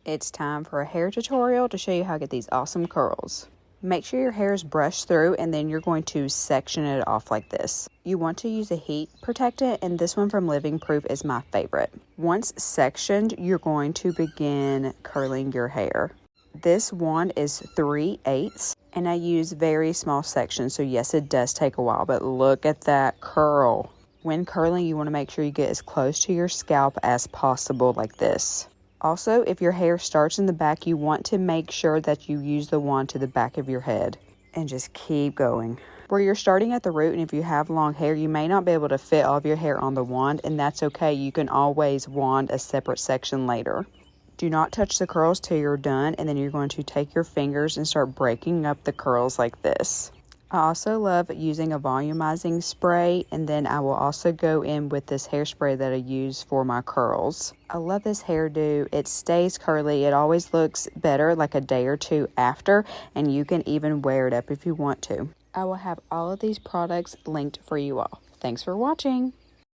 It's time for a hair tutorial to show you how to get these awesome curls. Make sure your hair is brushed through and then you're going to section it off like this. You want to use a heat protectant, and this one from Living Proof is my favorite. Once sectioned, you're going to begin curling your hair. This wand is 3/8 and I use very small sections, so yes, it does take a while, but look at that curl. When curling, you want to make sure you get as close to your scalp as possible like this. Also, if your hair starts in the back, you want to make sure that you use the wand to the back of your head and just keep going. Where you're starting at the root, and if you have long hair, you may not be able to fit all of your hair on the wand, and that's okay. You can always wand a separate section later. Do not touch the curls till you're done, and then you're going to take your fingers and start breaking up the curls like this. I also love using a volumizing spray, and then I will also go in with this hairspray that I use for my curls. I love this hairdo. It stays curly. It always looks better like a day or two after, and you can even wear it up if you want to. I will have all of these products linked for you all. Thanks for watching.